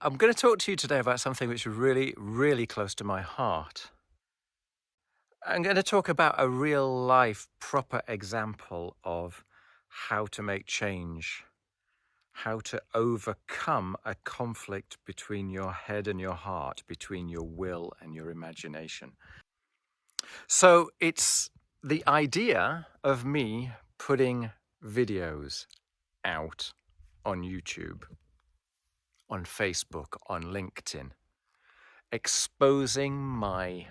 I'm going to talk to you today about something which is really, really close to my heart. I'm going to talk about a real life, proper example of how to make change, how to overcome a conflict between your head and your heart, between your will and your imagination. So it's the idea of me putting videos out on YouTube, on Facebook, on LinkedIn, exposing my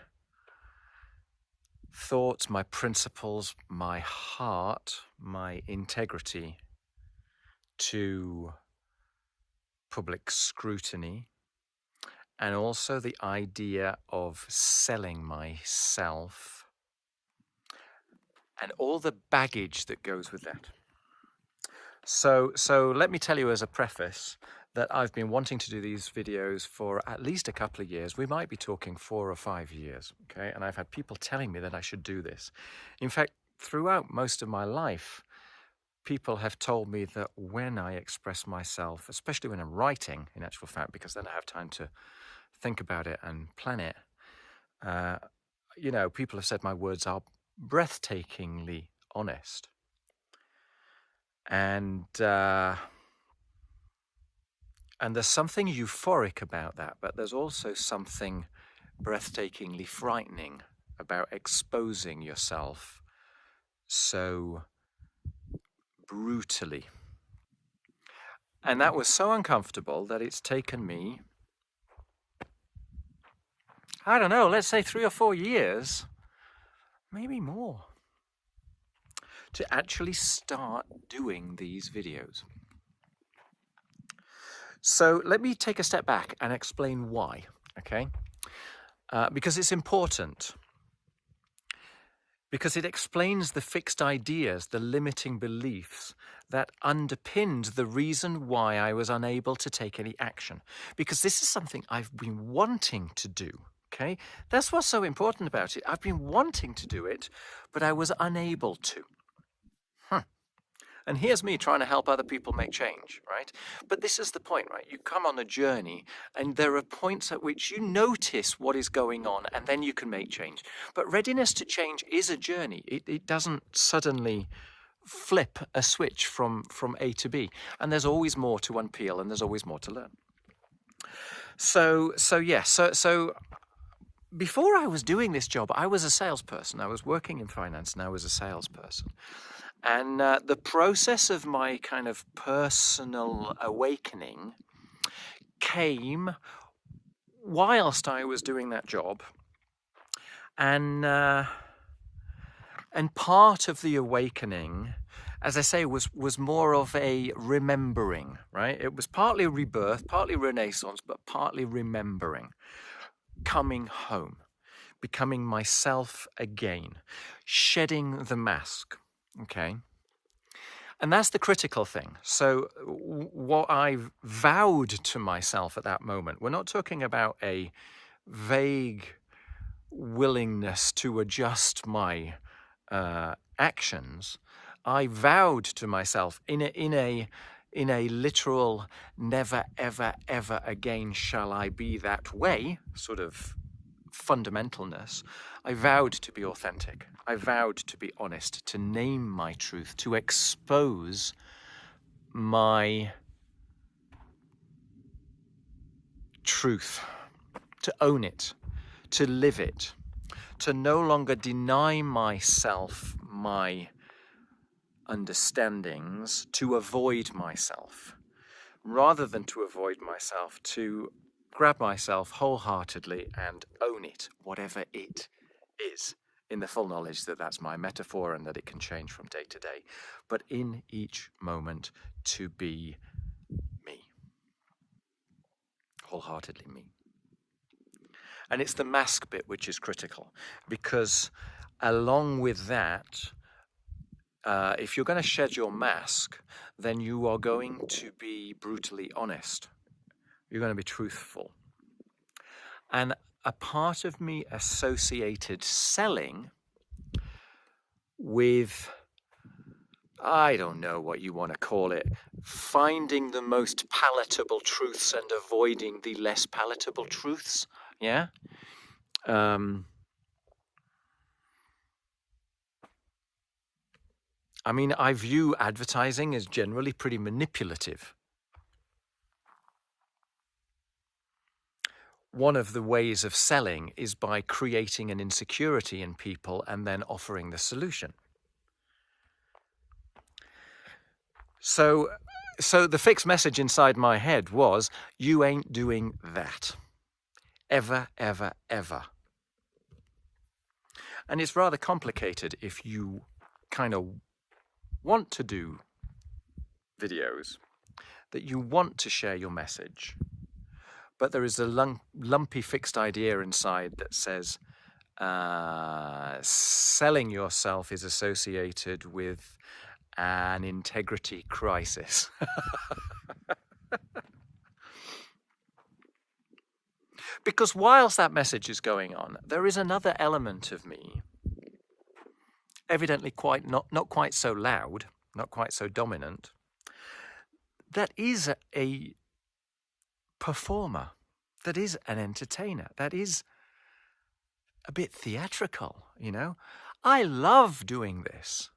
thoughts, my principles, my heart, my integrity to public scrutiny, and also the idea of selling myself and all the baggage that goes with that. So let me tell you as a preface that I've been wanting to do these videos for at least a couple of years. We might be talking 4 or 5 years, okay? And I've had people telling me that I should do this. In fact, throughout most of my life, people have told me that when I express myself, especially when I'm writing, in actual fact, because then I have time to think about it and plan it, people have said my words are breathtakingly honest. And there's something euphoric about that, but there's also something breathtakingly frightening about exposing yourself so brutally. And that was so uncomfortable that it's taken me, I don't know, let's say 3 or 4 years, maybe more, to actually start doing these videos. So let me take a step back and explain why, okay? Because it's important. Because it explains the fixed ideas, the limiting beliefs that underpinned the reason why I was unable to take any action. Because this is something I've been wanting to do, okay? That's what's so important about it. I've been wanting to do it, but I was unable to. And here's me trying to help other people make change, right? But this is the point, right? You come on a journey and there are points at which you notice what is going on and then you can make change. But readiness to change is a journey. It doesn't suddenly flip a switch from A to B. And there's always more to unpeel and there's always more to learn. So before I was doing this job, I was a salesperson. I was working in finance and I was a salesperson. And the process of my kind of personal awakening came whilst I was doing that job. And part of the awakening, as I say, was more of a remembering, right? It was partly rebirth, partly renaissance, but partly remembering, coming home, becoming myself again, shedding the mask, okay? And that's the critical thing. So what I vowed to myself at that moment, we're not talking about a vague willingness to adjust my actions. I vowed to myself in a literal never, ever, ever again shall I be that way sort of fundamentalness. I vowed to be authentic. I vowed to be honest, to name my truth, to expose my truth, to own it, to live it, to no longer deny myself my understandings, to avoid myself, rather than to avoid myself, to grab myself wholeheartedly and own it, whatever it is, in the full knowledge that that's my metaphor and that it can change from day to day, but in each moment to be me, wholeheartedly me. And it's the mask bit which is critical, because along with that, if you're going to shed your mask, then you are going to be brutally honest. You're going to be truthful. And a part of me associated selling with I don't know what you want to call it, finding the most palatable truths and avoiding the less palatable truths. Yeah. I mean, I view advertising as generally pretty manipulative. One of the ways of selling is by creating an insecurity in people and then offering the solution. So the fixed message inside my head was, you ain't doing that. Ever, ever, ever. And it's rather complicated if you kind of want to do videos, that you want to share your message, but there is a lumpy fixed idea inside that says selling yourself is associated with an integrity crisis. Because whilst that message is going on, there is another element of me, evidently not quite so loud, not quite so dominant, that is a performer, that is an entertainer, that is a bit theatrical, you know? I love doing this.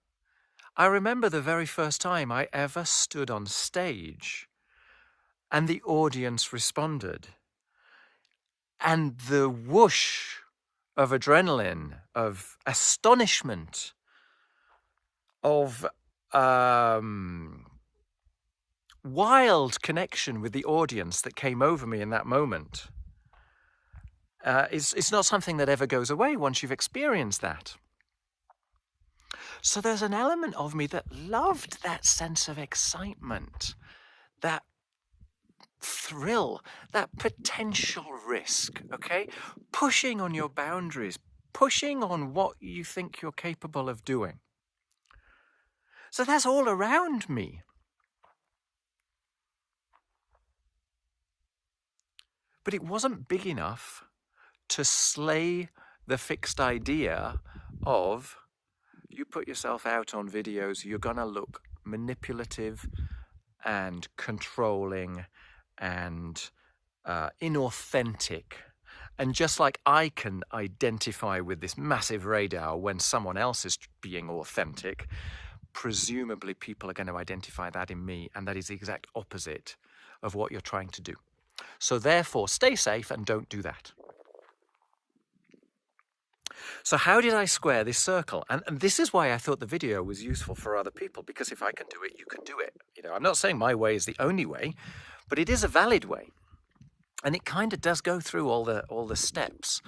I remember the very first time I ever stood on stage and the audience responded. And the whoosh of adrenaline, of astonishment, of wild connection with the audience that came over me in that moment, it's not something that ever goes away once you've experienced that. So there's an element of me that loved that sense of excitement, that thrill, that potential risk, okay? Pushing on your boundaries, pushing on what you think you're capable of doing. So that's all around me. But it wasn't big enough to slay the fixed idea of, you put yourself out on videos, you're going to look manipulative and controlling and inauthentic. And just like I can identify with this massive radar when someone else is being authentic, presumably people are going to identify that in me, and that is the exact opposite of what you're trying to do. So therefore, stay safe and don't do that. So how did I square this circle? And this is why I thought the video was useful for other people, because if I can do it, you can do it. You know, I'm not saying my way is the only way, but it is a valid way. And it kind of does go through all the steps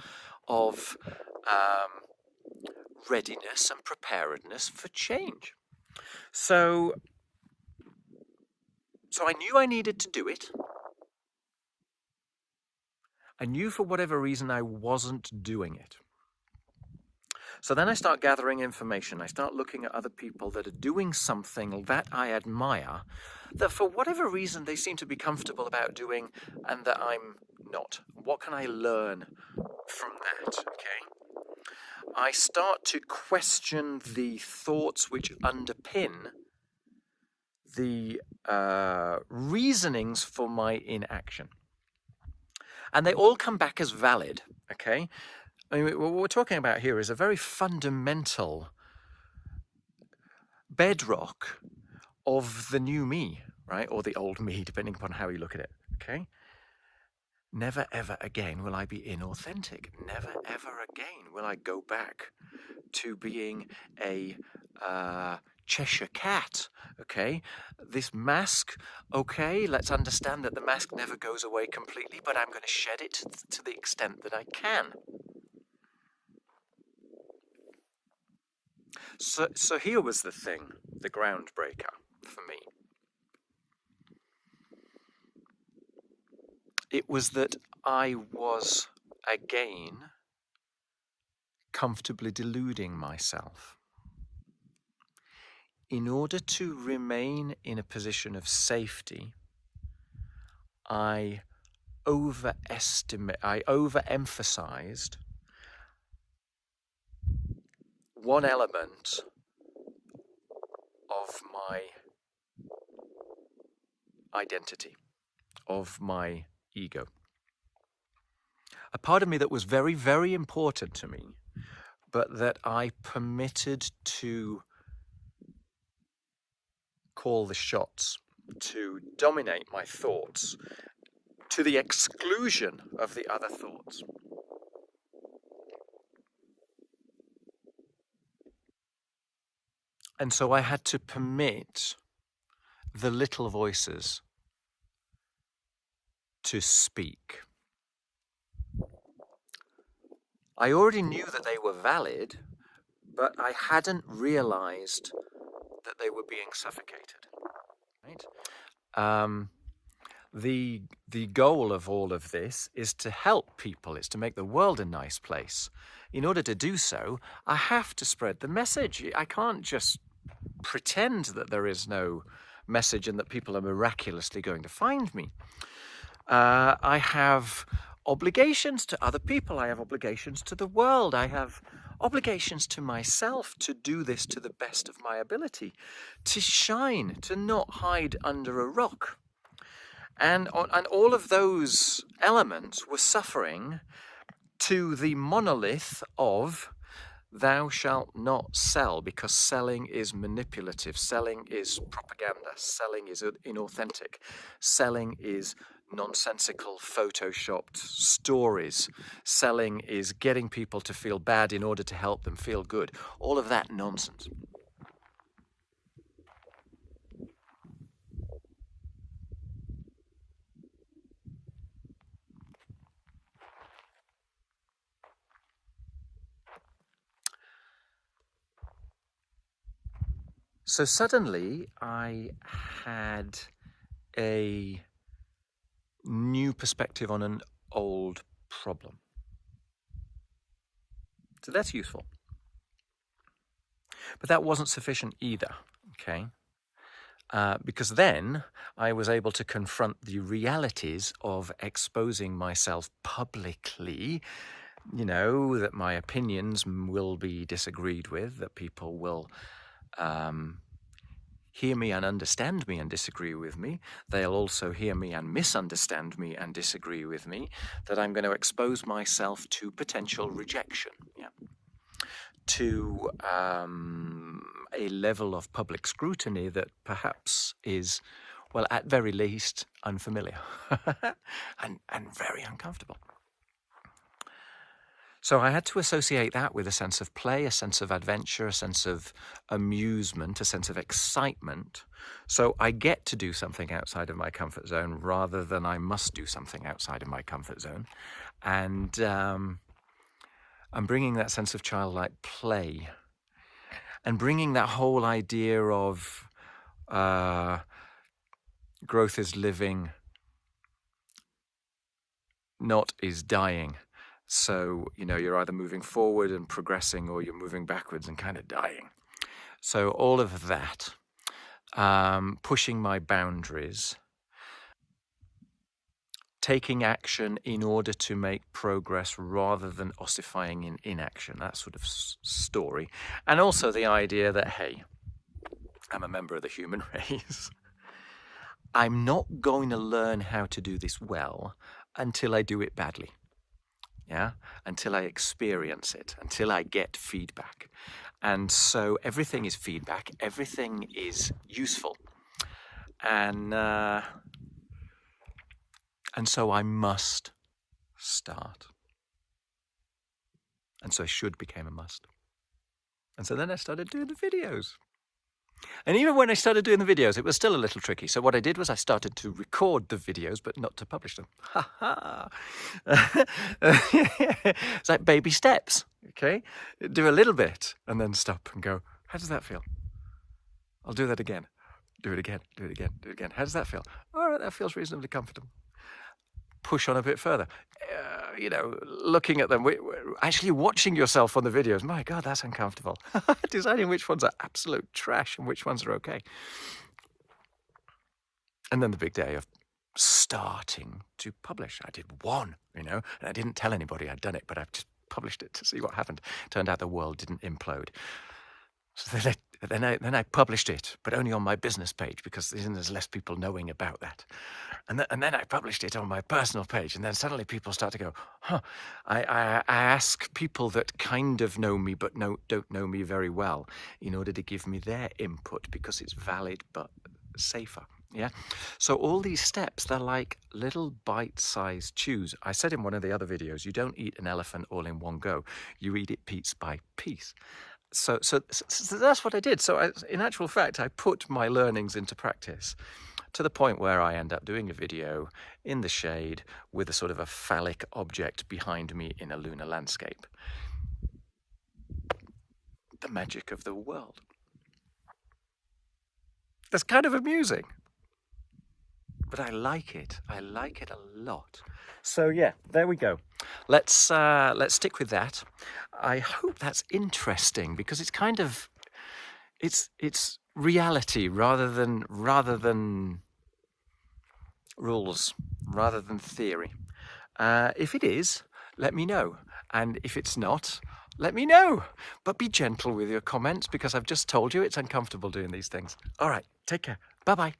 of readiness and preparedness for change. So I knew I needed to do it. I knew for whatever reason I wasn't doing it. So then I start gathering information. I start looking at other people that are doing something that I admire, that for whatever reason they seem to be comfortable about doing and that I'm not. What can I learn from that? Okay. I start to question the thoughts which underpin the reasonings for my inaction. And they all come back as valid, okay? I mean, what we're talking about here is a very fundamental bedrock of the new me, right? Or the old me, depending upon how you look at it, okay? Never, ever again will I be inauthentic. Never, ever again will I go back to being a Cheshire cat, okay? This mask, okay, let's understand that the mask never goes away completely, but I'm going to shed it to the extent that I can. So here was the thing, the groundbreaker for me. It was that I was, again, comfortably deluding myself. In order to remain in a position of safety, I overemphasized one element of my identity, of my ego. A part of me that was very, very important to me, but that I permitted to call the shots, to dominate my thoughts, to the exclusion of the other thoughts. And so I had to permit the little voices to speak. I already knew that they were valid, but I hadn't realized that they were being suffocated. Right? The goal of all of this is to help people. It's to make the world a nice place. In order to do so, I have to spread the message. I can't just pretend that there is no message and that people are miraculously going to find me. I have obligations to other people. I have obligations to the world. I have obligations to myself to do this to the best of my ability, to shine, to not hide under a rock. And all of those elements were suffering to the monolith of thou shalt not sell, because selling is manipulative, selling is propaganda, selling is inauthentic, selling is nonsensical, photoshopped stories, selling is getting people to feel bad in order to help them feel good. All of that nonsense. So suddenly I had a new perspective on an old problem. So that's useful. But that wasn't sufficient either, okay? Because then I was able to confront the realities of exposing myself publicly, that my opinions will be disagreed with, that people will hear me and understand me and disagree with me. They'll also hear me and misunderstand me and disagree with me, that I'm going to expose myself to potential rejection, to a level of public scrutiny that perhaps is, well, at very least, unfamiliar and very uncomfortable. So I had to associate that with a sense of play, a sense of adventure, a sense of amusement, a sense of excitement. So I get to do something outside of my comfort zone rather than I must do something outside of my comfort zone. And I'm bringing that sense of childlike play and bringing that whole idea of growth is living, not is dying. So, you're either moving forward and progressing or you're moving backwards and kind of dying. So all of that, pushing my boundaries, taking action in order to make progress rather than ossifying in inaction, that sort of story. And also the idea that, hey, I'm a member of the human race. I'm not going to learn how to do this well until I do it badly. Until I experience it, until I get feedback. And so everything is feedback, everything is useful. And so I must start. And so should became a must. And so then I started doing the videos. And even when I started doing the videos, it was still a little tricky. So what I did was I started to record the videos, but not to publish them. Ha ha! It's like baby steps, okay? Do a little bit and then stop and go, how does that feel? I'll do that again. Do it again, do it again, do it again. How does that feel? All right, that feels reasonably comfortable. Push on a bit further. Looking at them, actually watching yourself on the videos, my God, that's uncomfortable. Deciding which ones are absolute trash and which ones are okay. And then the big day of starting to publish. I did one, and I didn't tell anybody I'd done it, but I've just published it to see what happened. Turned out the world didn't implode. So then I published it, but only on my business page because there's less people knowing about that. And then I published it on my personal page, and then suddenly people start to go, huh. I ask people that kind of know me but don't know me very well in order to give me their input because it's valid but safer. Yeah. So all these steps, they're like little bite-sized chews. I said in one of the other videos, you don't eat an elephant all in one go. You eat it piece by piece. So that's what I did. So in actual fact, I put my learnings into practice to the point where I end up doing a video in the shade with a sort of a phallic object behind me in a lunar landscape. The magic of the world. That's kind of amusing. But I like it. I like it a lot. So yeah, there we go. Let's stick with that. I hope that's interesting because it's kind of it's reality rather than rules, rather than theory. If it is, let me know. And if it's not, let me know. But be gentle with your comments because I've just told you it's uncomfortable doing these things. All right, take care. Bye-bye.